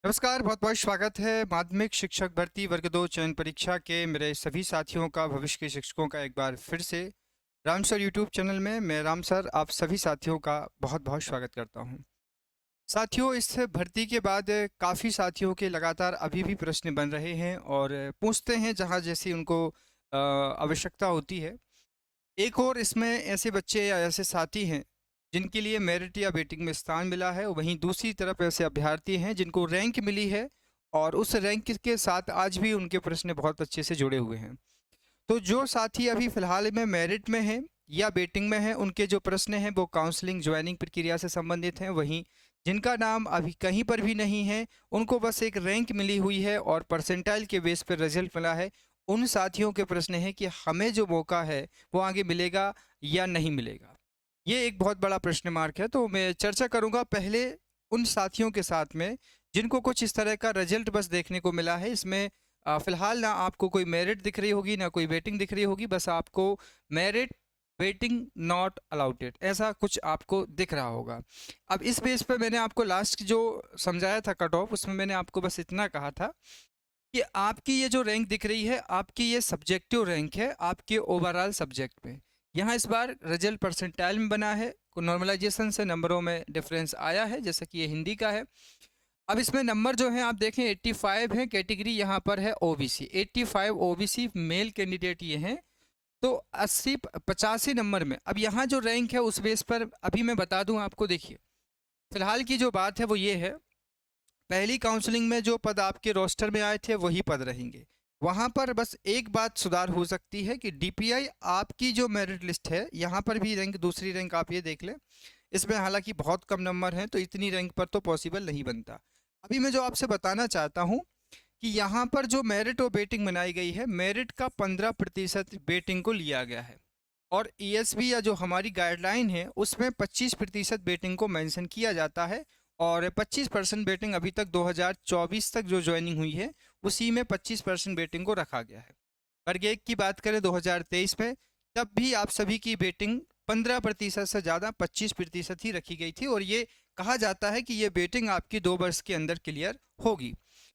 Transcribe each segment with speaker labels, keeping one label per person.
Speaker 1: नमस्कार, बहुत बहुत स्वागत है। माध्यमिक शिक्षक भर्ती वर्ग 2 चयन परीक्षा के मेरे सभी साथियों का, भविष्य के शिक्षकों का एक बार फिर से राम सर यूट्यूब चैनल में मैं राम सर आप सभी साथियों का बहुत बहुत स्वागत करता हूं। साथियों, इस भर्ती के बाद काफ़ी साथियों के लगातार अभी भी प्रश्न बन रहे हैं और पूछते हैं जहां जैसी उनको आवश्यकता होती है। एक और इसमें ऐसे बच्चे या ऐसे साथी हैं जिनके लिए मेरिट या वेटिंग में स्थान मिला है, वहीं दूसरी तरफ ऐसे अभ्यर्थी हैं जिनको रैंक मिली है और उस रैंक के साथ आज भी उनके प्रश्न बहुत अच्छे से जुड़े हुए हैं। तो जो साथी अभी फ़िलहाल में मेरिट में हैं या वेटिंग में हैं, उनके जो प्रश्न हैं वो काउंसलिंग ज्वाइनिंग प्रक्रिया से संबंधित हैं। वहीं जिनका नाम अभी कहीं पर भी नहीं है, उनको बस एक रैंक मिली हुई है और परसेंटाइल के बेस पर रिजल्ट मिला है, उन साथियों के प्रश्न है कि हमें जो मौका है वो आगे मिलेगा या नहीं मिलेगा। ये एक बहुत बड़ा प्रश्न मार्क है। तो मैं चर्चा करूंगा पहले उन साथियों के साथ में जिनको कुछ इस तरह का रिजल्ट बस देखने को मिला है। इसमें फिलहाल ना आपको कोई मेरिट दिख रही होगी ना कोई वेटिंग दिख रही होगी, बस आपको मेरिट वेटिंग नॉट अलाउटेड ऐसा कुछ आपको दिख रहा होगा। अब इस बेस पर मैंने आपको लास्ट जो समझाया था कट ऑफ, उसमें मैंने आपको बस इतना कहा था कि आपकी ये जो रैंक दिख रही है, आपकी ये सब्जेक्टिव रैंक है आपके ओवरऑल सब्जेक्ट में। यहाँ इस बार रिजल्ट परसेंटाइल में बना है, नॉर्मलाइजेशन से नंबरों में डिफरेंस आया है, जैसे कि ये हिंदी का है। अब इसमें नंबर जो हैं आप देखें 85 है, कैटेगरी यहाँ पर है ओबीसी। 85 ओबीसी मेल कैंडिडेट ये हैं। तो 85 नंबर में अब यहाँ जो रैंक है उस बेस पर अभी मैं बता दूं आपको। देखिए, फिलहाल की जो बात है वो ये है, पहली काउंसलिंग में जो पद आपके रोस्टर में आए थे वही पद रहेंगे। वहाँ पर बस एक बात सुधार हो सकती है कि डीपीआई आपकी जो मेरिट लिस्ट है, यहाँ पर भी रैंक दूसरी रैंक आप ये देख लें, इसमें हालांकि बहुत कम नंबर हैं तो इतनी रैंक पर तो पॉसिबल नहीं बनता। अभी मैं जो आपसे बताना चाहता हूँ कि यहाँ पर जो मेरिट और वेटिंग बनाई गई है, मेरिट का 15% वेटिंग को लिया गया है और ईएसबी या जो हमारी गाइडलाइन है उसमें 25% वेटिंग को मेंशन किया जाता है और 25% वेटिंग अभी तक 2024 तक जो ज्वाइनिंग हुई है उसी में 25% वेटिंग को रखा गया है। वर्ग एक की बात करें 2023 में, तब भी आप सभी की वेटिंग 15% से ज़्यादा 25% ही रखी गई थी और ये कहा जाता है कि ये वेटिंग आपकी 2 वर्ष के अंदर क्लियर होगी।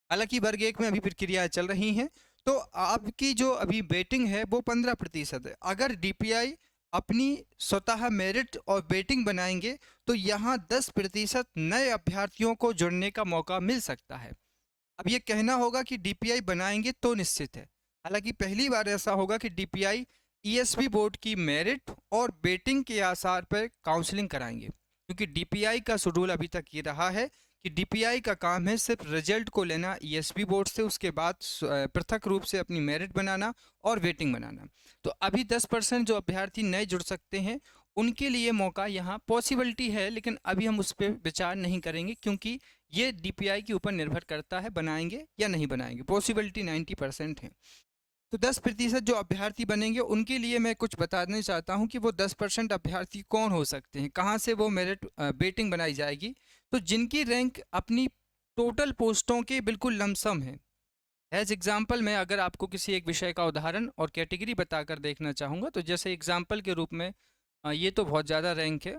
Speaker 1: हालांकि वर्ग एक में अभी प्रक्रियाएं चल रही हैं, तो आपकी जो अभी वेटिंग है वो 15% है। अगर डीपीआई अपनी स्वतः मेरिट और वेटिंग बनाएंगे तो यहाँ 10% नए अभ्यर्थियों को जुड़ने का मौका मिल सकता है। अब ये कहना होगा कि डीपीआई बनाएंगे तो निश्चित है, हालांकि पहली बार ऐसा होगा कि डीपीआई ईएसबी बोर्ड की मेरिट और वेटिंग के आधार पर काउंसलिंग कराएंगे, क्योंकि डीपीआई का शेड्यूल अभी तक ये रहा है कि डीपीआई का काम है सिर्फ रिजल्ट को लेना ईएसबी बोर्ड से, उसके बाद पृथक रूप से अपनी मेरिट बनाना और वेटिंग बनाना। तो अभी 10% जो अभ्यर्थी नए जुड़ सकते हैं उनके लिए मौका यहाँ पॉसिबिलिटी है, लेकिन अभी हम उस पर विचार नहीं करेंगे क्योंकि ये डीपीआई के ऊपर निर्भर करता है बनाएंगे या नहीं बनाएंगे। पॉसिबिलिटी 90% है। तो 10% जो अभ्यर्थी बनेंगे उनके लिए मैं कुछ बताना चाहता हूं कि वो 10% अभ्यर्थी कौन हो सकते हैं, कहां से वो मेरिट वेटिंग बनाई जाएगी। तो जिनकी रैंक अपनी टोटल पोस्टों के बिल्कुल लमसम है। एज एग्जाम्पल मैं अगर आपको किसी एक विषय का उदाहरण और कैटेगरी बताकर देखना चाहूँगा, तो जैसे एग्जाम्पल के रूप में ये तो बहुत ज़्यादा रैंक है,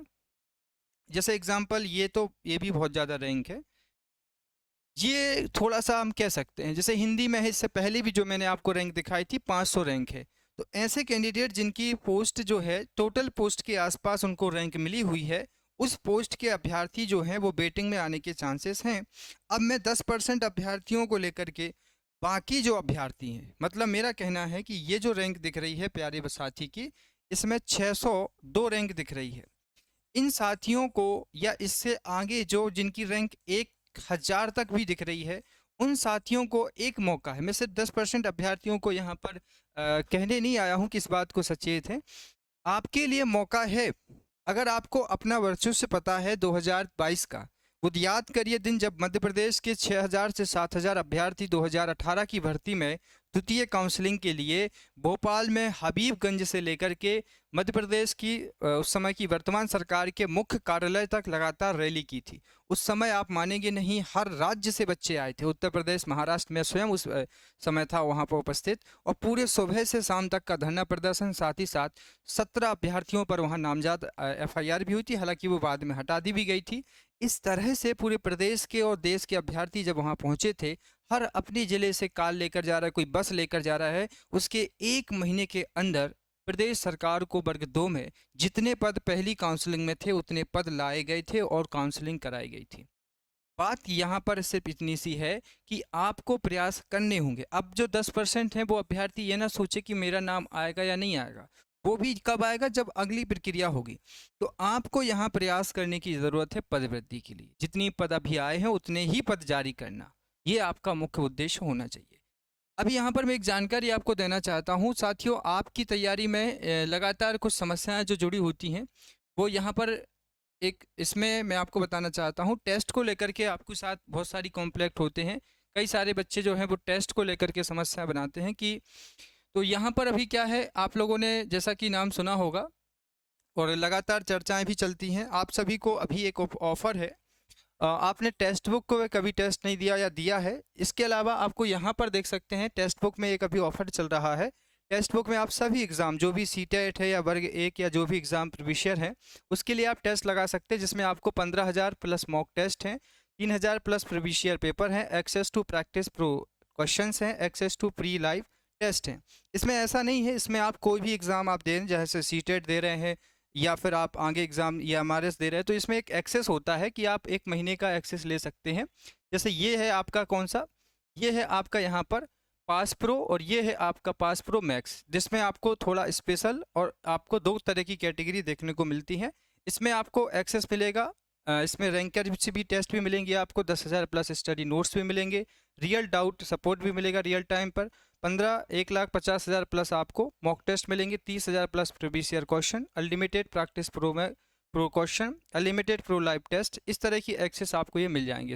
Speaker 1: जैसे एग्जाम्पल ये भी बहुत ज़्यादा रैंक है। ये थोड़ा सा हम कह सकते हैं, जैसे हिंदी में है, इससे पहले भी जो मैंने आपको रैंक दिखाई थी 500 रैंक है। तो ऐसे कैंडिडेट जिनकी पोस्ट जो है टोटल पोस्ट के आसपास उनको रैंक मिली हुई है, उस पोस्ट के अभ्यर्थी जो हैं वो वेटिंग में आने के चांसेस हैं। अब मैं 10% अभ्यर्थियों को लेकर के बाकी जो अभ्यर्थी हैं, मतलब मेरा कहना है कि ये जो रैंक दिख रही है प्यारे साथी की, इसमें 602 रैंक दिख रही है। इन साथियों को या इससे आगे जो जिनकी रैंक 1000 तक भी दिख रही है, उन साथियों को एक मौका है। मैं सिर्फ 10% अभ्यर्थियों को यहाँ पर कहने नहीं आया हूँ कि इस बात को सचेत है, आपके लिए मौका है। अगर आपको अपना वर्चस्व पता है 2022 का, वो याद करिए दिन जब मध्य प्रदेश के 6000 से 7000 अभ्यर्थी 2018 की भर्ती में द्वितीय काउंसलिंग के लिए भोपाल में हबीबगंज से लेकर के मध्य प्रदेश की उस समय की वर्तमान सरकार के मुख्य कार्यालय तक लगातार रैली की थी। उस समय आप मानेंगे नहीं, हर राज्य से बच्चे आए थे। उत्तर प्रदेश, महाराष्ट्र में स्वयं उस समय था वहाँ पर उपस्थित, और पूरे सुबह से शाम तक का धरना प्रदर्शन, साथ ही साथ 17 अभ्यर्थियों पर वहाँ नामजद FIR भी हुई थी, हालांकि वो बाद में हटा दी भी गई थी। इस तरह से पूरे प्रदेश के और देश के अभ्यर्थी जब वहाँ पहुँचे थे, हर अपने ज़िले से कार लेकर जा रहा है, कोई बस लेकर जा रहा है। उसके 1 महीने के अंदर प्रदेश सरकार को वर्ग 2 में जितने पद पहली काउंसलिंग में थे उतने पद लाए गए थे और काउंसलिंग कराई गई थी। बात यहाँ पर सिर्फ इतनी सी है कि आपको प्रयास करने होंगे। अब जो 10% हैं वो अभ्यर्थी ये ना सोचे कि मेरा नाम आएगा या नहीं आएगा, वो भी कब आएगा, जब अगली प्रक्रिया होगी। तो आपको यहाँ प्रयास करने की ज़रूरत है पदवृद्धि के लिए। जितनी पद अभी आए हैं उतने ही पद जारी करना, ये आपका मुख्य उद्देश्य होना चाहिए। अभी यहाँ पर मैं एक जानकारी आपको देना चाहता हूँ साथियों, आपकी तैयारी में लगातार कुछ समस्याएं जो जुड़ी होती हैं, वो यहाँ पर एक इसमें मैं आपको बताना चाहता हूँ। टेस्ट को लेकर के आपके साथ बहुत सारी कॉम्प्लेक्ट होते हैं। कई सारे बच्चे जो हैं वो टेस्ट को लेकर के समस्या बनाते हैं कि, तो यहाँ पर अभी क्या है, आप लोगों ने जैसा कि नाम सुना होगा और लगातार चर्चाएं भी चलती हैं, आप सभी को अभी एक ऑफ़र है। आपने टेक्स्ट बुक को कभी टेस्ट नहीं दिया या दिया है, इसके अलावा आपको यहाँ पर देख सकते हैं टेक्स्ट बुक में एक अभी ऑफर चल रहा है। टेक्स्ट बुक में आप सभी एग्ज़ाम, जो भी CTET है या वर्ग 1 या जो भी एग्ज़ाम विषय है, उसके लिए आप टेस्ट लगा सकते हैं, जिसमें आपको 15,000 प्लस मॉक टेस्ट हैं, 3,000 प्लस प्रीवियस पेपर हैं, access to practice pro questions हैं, access to pre live test हैं। इसमें ऐसा नहीं है, इसमें आप कोई भी एग्ज़ाम आप दे रहे हैं, जैसे CTET दे रहे हैं या फिर आप आगे एग्ज़ाम या MRS दे रहे हैं, तो इसमें एक एक्सेस होता है कि आप 1 महीने का एक्सेस ले सकते हैं। जैसे ये है आपका कौन सा, ये है आपका यहाँ पर पास प्रो और ये है आपका पास प्रो मैक्स, जिसमें आपको थोड़ा स्पेशल और आपको 2 तरह की कैटेगरी देखने को मिलती है। इसमें आपको एक्सेस मिलेगा, इसमें रैंकर से भी टेस्ट भी मिलेंगे आपको, 10,000 प्लस स्टडी नोट्स भी मिलेंगे, रियल डाउट सपोर्ट भी मिलेगा रियल टाइम पर, 1,50,000 प्लस आपको मॉक टेस्ट मिलेंगे, 30,000 plus previous year question, unlimited practice pro में pro question, unlimited pro live test, इस तरह की एक्सेस आपको ये मिल जाएंगे।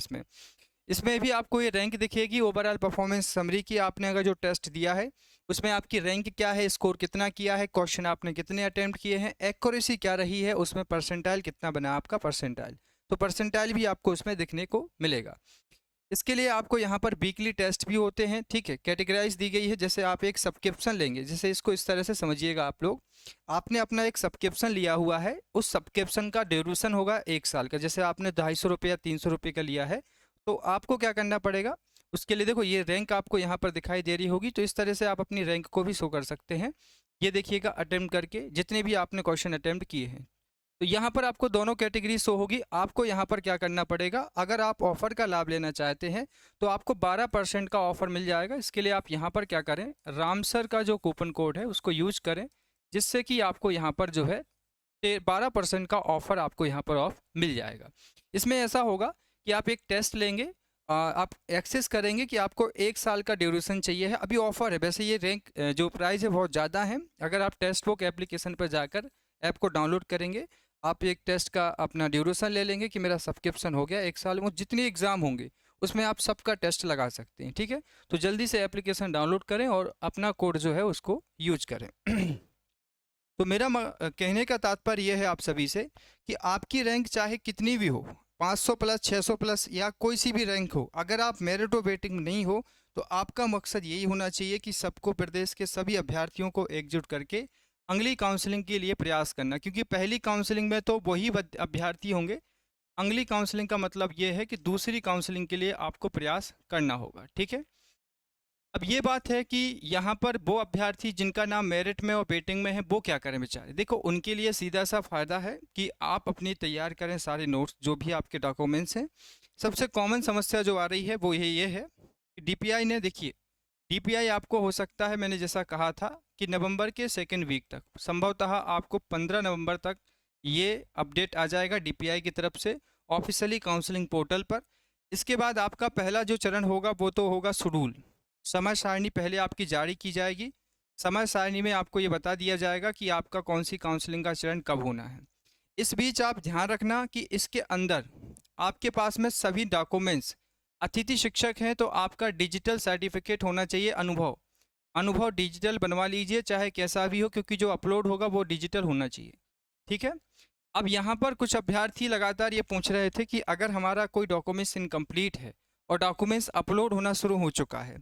Speaker 1: इसमें भी आपको ये रैंक दिखेगी, ओवरऑल परफॉर्मेंस समरी की, आपने अगर जो टेस्ट दिया है उसमें आपकी रैंक क्या है, स्कोर कितना किया है, क्वेश्चन आपने कितने अटेम्प्ट किए हैं, एक्यूरेसी क्या रही है, उसमें परसेंटाइल कितना बना आपका परसेंटाइल, तो परसेंटाइल भी आपको उसमें देखने को मिलेगा। इसके लिए आपको यहाँ पर वीकली टेस्ट भी होते हैं, ठीक है, कैटेगराइज दी गई है। जैसे आप एक सब्सक्रिप्शन लेंगे, जैसे इसको इस तरह से समझिएगा आप लोग, आपने अपना एक सब्सक्रिप्शन लिया हुआ है, उस सब्सक्रिप्शन का ड्यूरेशन होगा 1 साल का। जैसे आपने 250 रुपये या 300 रुपये का लिया है, तो आपको क्या करना पड़ेगा उसके लिए, देखो ये रैंक आपको यहाँ पर दिखाई दे रही होगी, तो इस तरह से आप अपनी रैंक को भी शो कर सकते हैं। ये देखिएगा अटेम्प्ट करके जितने भी आपने क्वेश्चन अटेम्प्ट किए हैं, तो यहाँ पर आपको दोनों कैटेगरी शो होगी। आपको यहाँ पर क्या करना पड़ेगा, अगर आप ऑफ़र का लाभ लेना चाहते हैं तो आपको 12% का ऑफ़र मिल जाएगा। इसके लिए आप यहाँ पर क्या करें, रामसर का जो कूपन कोड है उसको यूज करें, जिससे कि आपको यहाँ पर जो है 12% का ऑफ़र आपको यहाँ पर ऑफ मिल जाएगा। इसमें ऐसा होगा कि आप एक टेस्ट लेंगे, आप एक्सेस करेंगे कि आपको 1 साल का ड्यूरेशन चाहिए है। अभी ऑफ़र है, वैसे ये रैंक जो प्राइस है बहुत ज़्यादा है। अगर आप टेस्ट बुक एप्लीकेशन पर जाकर ऐप को डाउनलोड करेंगे, आप एक टेस्ट का अपना ड्यूरेशन ले लेंगे कि मेरा सब्सक्रिप्शन हो गया 1 साल में, जितने एग्ज़ाम होंगे उसमें आप सबका टेस्ट लगा सकते हैं, ठीक है। तो जल्दी से एप्लीकेशन डाउनलोड करें और अपना कोड जो है उसको यूज करें। तो मेरा कहने का तात्पर्य यह है आप सभी से कि आपकी रैंक चाहे कितनी भी हो, 500 प्लस, 600 प्लस या कोई सी भी रैंक हो, अगर आप मेरिट और वेटिंग नहीं हो तो आपका मकसद यही होना चाहिए कि सबको, प्रदेश के सभी अभ्यर्थियों को एकजुट करके अगली काउंसलिंग के लिए प्रयास करना। क्योंकि पहली काउंसलिंग में तो वही अभ्यर्थी होंगे, अगली काउंसलिंग का मतलब ये है कि दूसरी काउंसलिंग के लिए आपको प्रयास करना होगा, ठीक है। अब ये बात है कि यहाँ पर वो अभ्यर्थी जिनका नाम मेरिट में और वेटिंग में है, वो क्या करें बेचारे। देखो उनके लिए सीधा सा फ़ायदा है कि आप अपनी तैयार करें सारे नोट्स, जो भी आपके डॉक्यूमेंट्स हैं। सबसे कॉमन समस्या जो आ रही है वो ये है कि DPI ने, देखिए DPI आपको हो सकता है, मैंने जैसा कहा था कि नवंबर के 2nd वीक तक, संभवतः आपको 15 नवंबर तक ये अपडेट आ जाएगा DPI की तरफ से ऑफिशियली काउंसलिंग पोर्टल पर। इसके बाद आपका पहला जो चरण होगा वो तो होगा शेड्यूल, समय सारणी पहले आपकी जारी की जाएगी। समय सारणी में आपको ये बता दिया जाएगा कि आपका कौन सी काउंसलिंग का चरण कब होना है। इस बीच आप ध्यान रखना कि इसके अंदर आपके पास में सभी डॉक्यूमेंट्स, अतिथि शिक्षक हैं तो आपका डिजिटल सर्टिफिकेट होना चाहिए, अनुभव, अनुभव डिजिटल बनवा लीजिए, चाहे कैसा भी हो, क्योंकि जो अपलोड होगा वो डिजिटल होना चाहिए। ठीक है। अब यहाँ पर कुछ अभ्यर्थी लगातार ये पूछ रहे थे कि अगर हमारा कोई डॉक्यूमेंट्स इनकम्प्लीट है और डॉक्यूमेंट्स अपलोड होना शुरू हो चुका है,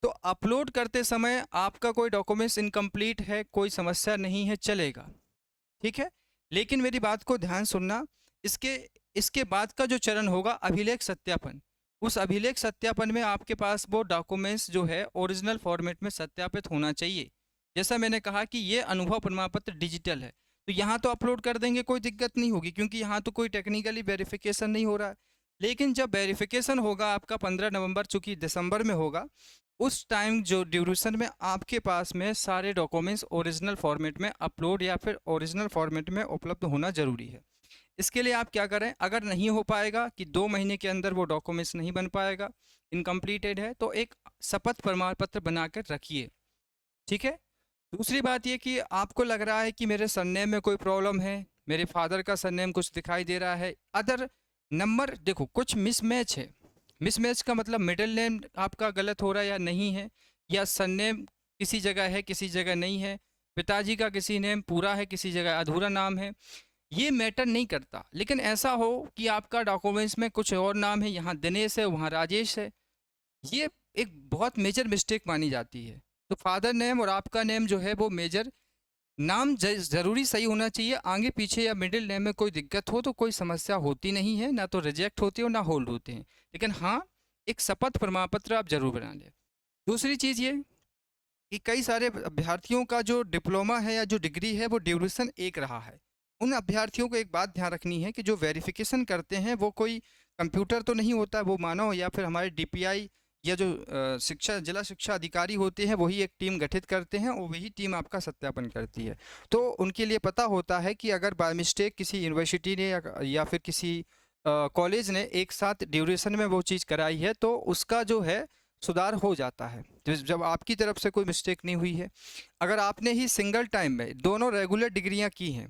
Speaker 1: तो अपलोड करते समय आपका कोई डॉक्यूमेंट्स इनकम्प्लीट है, कोई समस्या नहीं है, चलेगा। ठीक है। लेकिन मेरी बात को ध्यान सुनना, इसके इसके बाद का जो चरण होगा अभिलेख सत्यापन, उस अभिलेख सत्यापन में आपके पास वो डॉक्यूमेंट्स जो है ओरिजिनल फॉर्मेट में सत्यापित होना चाहिए। जैसा मैंने कहा कि ये अनुभव प्रमाण पत्र डिजिटल है, तो यहाँ तो अपलोड कर देंगे, कोई दिक्कत नहीं होगी, क्योंकि यहाँ तो कोई टेक्निकली वेरिफिकेशन नहीं हो रहा है। लेकिन जब वेरिफिकेशन होगा आपका 15 नवंबर, चूंकि दिसंबर में होगा, उस टाइम जो ड्यूरेशन में आपके पास में सारे डॉक्यूमेंट्स ओरिजिनल फॉर्मेट में अपलोड या फिर ओरिजिनल फॉर्मेट में उपलब्ध होना ज़रूरी है। इसके लिए आप क्या करें, अगर नहीं हो पाएगा कि 2 महीने के अंदर वो डॉक्यूमेंट्स नहीं बन पाएगा, इनकम्प्लीटेड है, तो एक शपथ प्रमाण पत्र बना कर रखिए। ठीक है। दूसरी बात ये कि आपको लग रहा है कि मेरे सरनेम में कोई प्रॉब्लम है, मेरे फादर का सरनेम कुछ दिखाई दे रहा है, अदर नंबर देखो कुछ मिसमैच है। मिसमैच का मतलब मिडिल नेम आपका गलत हो रहा है या नहीं है, या सरनेम किसी जगह है किसी जगह नहीं है, पिताजी का किसी नेम पूरा है किसी जगह अधूरा नाम है, ये मैटर नहीं करता। लेकिन ऐसा हो कि आपका डॉक्यूमेंट्स में कुछ और नाम है, यहाँ दिनेश है वहाँ राजेश है, ये एक बहुत मेजर मिस्टेक मानी जाती है। तो फादर नेम और आपका नेम जो है वो मेजर नाम ज़रूरी सही होना चाहिए। आगे पीछे या मिडिल नेम में कोई दिक्कत हो तो कोई समस्या होती नहीं है, ना तो रिजेक्ट होती है और ना होल्ड होते हैं। लेकिन हाँ, एक शपथ प्रमाण पत्र आप जरूर बना लें। दूसरी चीज़ ये कि कई सारे अभ्यर्थियों का जो डिप्लोमा है या जो डिग्री है वो ड्यूरेशन एक रहा है। उन अभ्यर्थियों को एक बात ध्यान रखनी है कि जो वेरिफिकेशन करते हैं वो कोई कंप्यूटर तो नहीं होता, वो मानव या फिर हमारे डीपीआई या जो जिला शिक्षा अधिकारी होते हैं वही एक टीम गठित करते हैं और वही टीम आपका सत्यापन करती है। तो उनके लिए पता होता है कि अगर बाय मिस्टेक किसी यूनिवर्सिटी ने या फिर किसी कॉलेज ने एक साथ ड्यूरेशन में वो चीज़ कराई है तो उसका जो है सुधार हो जाता है, तो जब आपकी तरफ से कोई मिस्टेक नहीं हुई है। अगर आपने ही सिंगल टाइम में दोनों रेगुलर डिग्रियां की हैं,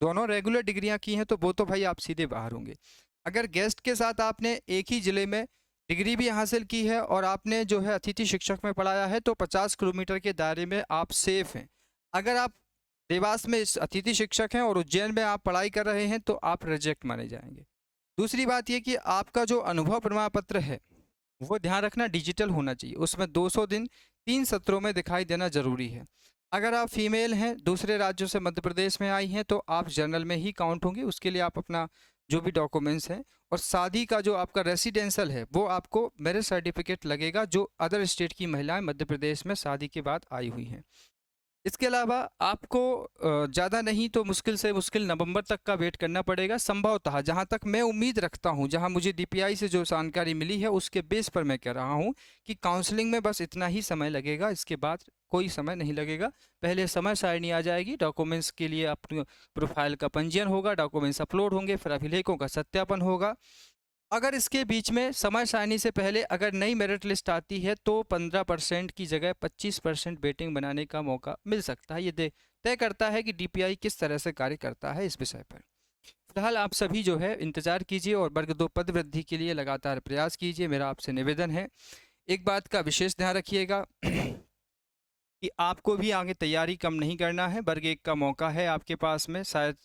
Speaker 1: दोनों रेगुलर डिग्रियां की हैं, तो वो तो भाई आप सीधे बाहर होंगे। अगर गेस्ट के साथ आपने एक ही ज़िले में डिग्री भी हासिल की है और आपने जो है अतिथि शिक्षक में पढ़ाया है तो 50 किलोमीटर के दायरे में आप सेफ हैं। अगर आप देवास में अतिथि शिक्षक हैं और उज्जैन में आप पढ़ाई कर रहे हैं तो आप रिजेक्ट माने जाएंगे। दूसरी बात ये कि आपका जो अनुभव प्रमाण पत्र है वो ध्यान रखना डिजिटल होना चाहिए, उसमें 200 दिन 3 सत्रों में दिखाई देना ज़रूरी है। अगर आप फीमेल हैं, दूसरे राज्यों से मध्य प्रदेश में आई हैं, तो आप जनरल में ही काउंट होंगे। उसके लिए आप अपना जो भी डॉक्यूमेंट्स हैं और शादी का जो आपका रेसिडेंशियल है वो आपको मैरिज सर्टिफिकेट लगेगा, जो अदर स्टेट की महिलाएं मध्य प्रदेश में शादी के बाद आई हुई हैं। इसके अलावा आपको ज़्यादा नहीं तो मुश्किल से मुश्किल नवंबर तक का वेट करना पड़ेगा संभवतः, जहां तक मैं उम्मीद रखता हूं, जहां मुझे डीपीआई से जो जानकारी मिली है उसके बेस पर मैं कह रहा हूं कि काउंसलिंग में बस इतना ही समय लगेगा, इसके बाद कोई समय नहीं लगेगा। पहले समय सारणी आ जाएगी, डॉक्यूमेंट्स के लिए अपनी प्रोफाइल का पंजीयन होगा, डॉक्यूमेंट्स अपलोड होंगे, फिर अभिलेखों का सत्यापन होगा। अगर इसके बीच में समय सारणी से पहले अगर नई मेरिट लिस्ट आती है तो 15% की जगह 25% वेटिंग बनाने का मौका मिल सकता है। ये तय करता है कि डीपीआई किस तरह से कार्य करता है इस विषय पर। फिलहाल आप सभी जो है इंतजार कीजिए और वर्ग 2 पद वृद्धि के लिए लगातार प्रयास कीजिए, मेरा आपसे निवेदन है। एक बात का विशेष ध्यान रखिएगा कि आपको भी आगे तैयारी कम नहीं करना है। वर्ग 1 का मौका है आपके पास में, शायद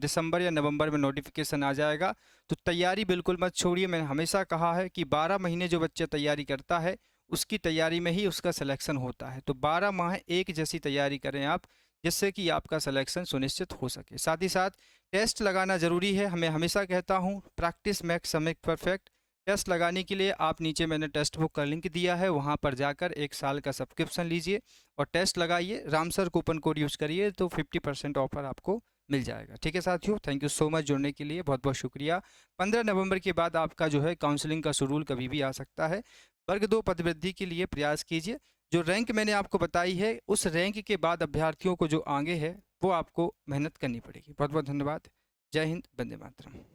Speaker 1: दिसंबर या नवंबर में नोटिफिकेशन आ जाएगा, तो तैयारी बिल्कुल मत छोड़िए। मैंने हमेशा कहा है कि 12 महीने जो बच्चा तैयारी करता है उसकी तैयारी में ही उसका सिलेक्शन होता है, तो 12 माह एक जैसी तैयारी करें आप, जिससे कि आपका सिलेक्शन सुनिश्चित हो सके। साथ ही साथ टेस्ट लगाना ज़रूरी है। मैं हमेशा कहता हूँ प्रैक्टिस मेक्स समेक परफेक्ट। टेस्ट लगाने के लिए आप नीचे मैंने टेस्ट बुक का लिंक दिया है, वहाँ पर जाकर 1 साल का सब्सक्रिप्शन लीजिए और टेस्ट लगाइए। रामसर कूपन कोड यूज़ करिए तो 50% ऑफर आपको मिल जाएगा। ठीक है साथियों, थैंक यू सो मच जुड़ने के लिए, बहुत बहुत शुक्रिया। 15 नवंबर के बाद आपका जो है काउंसलिंग का शेड्यूल कभी भी आ सकता है। वर्ग 2 पदवृद्धि के लिए प्रयास कीजिए। जो रैंक मैंने आपको बताई है उस रैंक के बाद अभ्यर्थियों को जो आगे है वो आपको मेहनत करनी पड़ेगी। बहुत बहुत धन्यवाद। जय हिंद, वंदे मातरम।